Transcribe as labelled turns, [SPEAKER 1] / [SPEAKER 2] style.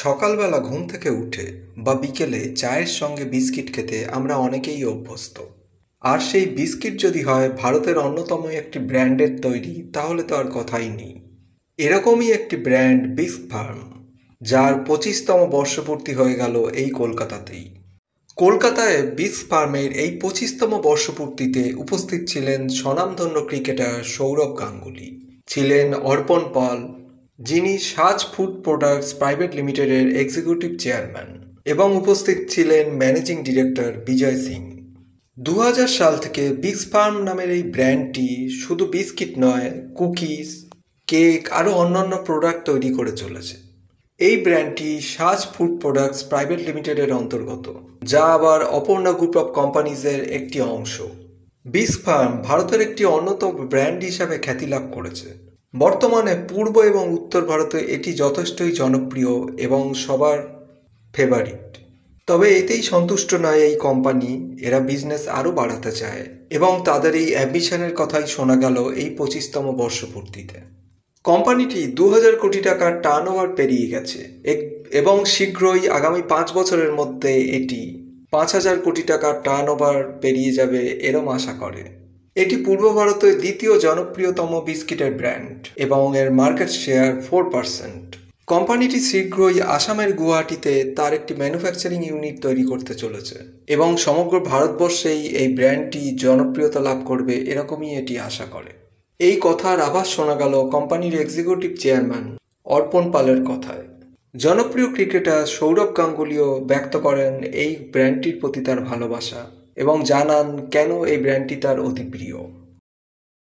[SPEAKER 1] সকালবেলা ঘুম থেকে উঠে বা বিকেলে চায়ের সঙ্গে বিস্কিট খেতে আমরা অনেকেই অভ্যস্ত। আর সেই বিস্কিট যদি হয় ভারতের অন্যতম একটি ব্র্যান্ডের তৈরি, তাহলে তো আর কথাই নেই। এরকমই একটি ব্র্যান্ড বিস্ক ফার্ম, যার 25তম বর্ষপূর্তি হয়ে গেল এই কলকাতাতেই। কলকাতায় বিস্ক ফার্মের এই 25তম বর্ষপূর্তিতে উপস্থিত ছিলেন স্বনামধন্য ক্রিকেটার সৌরভ গাঙ্গুলি, ছিলেন অর্পণ পাল, যিনি সাজ ফুড প্রোডাক্টস প্রাইভেট লিমিটেডের এক্সিকিউটিভ চেয়ারম্যান, এবং উপস্থিত ছিলেন ম্যানেজিং ডিরেক্টর বিজয় সিং। 2000 সাল থেকে বিস্ক ফার্ম নামের এই ব্র্যান্ডটি শুধু বিস্কিট নয়, কুকিজ, কেক আরও অন্যান্য প্রোডাক্ট তৈরি করে চলেছে। এই ব্র্যান্ডটি সাজ ফুড প্রোডাক্টস প্রাইভেট লিমিটেডের অন্তর্গত, যা আবার অপর্ণা গ্রুপ অফ কোম্পানিজের একটি অংশ। বিস্ক ফার্ম ভারতের একটি অন্যতম ব্র্যান্ড হিসাবে খ্যাতি লাভ করেছে। বর্তমানে পূর্ব এবং উত্তর ভারতে এটি যথেষ্টই জনপ্রিয় এবং সবার ফেভারিট। তবে এতেই সন্তুষ্ট নয় এই কোম্পানি, এরা বিজনেস আরও বাড়াতে চায় এবং তাদের এই অ্যাম্বিশনের কথাই শোনা গেল এই 25তম বর্ষপূর্তিতে। কোম্পানিটি 2000 কোটি টাকার টার্নওভার পেরিয়ে গেছে এবং শীঘ্রই আগামী 5 বছরের মধ্যে এটি 5000 কোটি টাকার টার্নওভার পেরিয়ে যাবে এরম আশা করে। এটি পূর্ব ভারতের দ্বিতীয় জনপ্রিয়তম বিস্কিটের ব্র্যান্ড এবং এর মার্কেট শেয়ার 4%। কোম্পানিটি শীঘ্রই আসামের গুয়াহাটিতে তার একটি ম্যানুফ্যাকচারিং ইউনিট তৈরি করতে চলেছে এবং সমগ্র ভারতবর্ষেই এই ব্র্যান্ডটি জনপ্রিয়তা লাভ করবে, এরকমই এটি আশা করে। এই কথার আভাস শোনা গেল কোম্পানির এক্সিকিউটিভ চেয়ারম্যান অর্পণ পালের কথায়। জনপ্রিয় ক্রিকেটার সৌরভ গাঙ্গুলিও ব্যক্ত করেন এই ব্র্যান্ডটির প্রতি তার ভালোবাসা এবং জানান কেন এই ব্র্যান্ডটি তার অতি প্রিয়।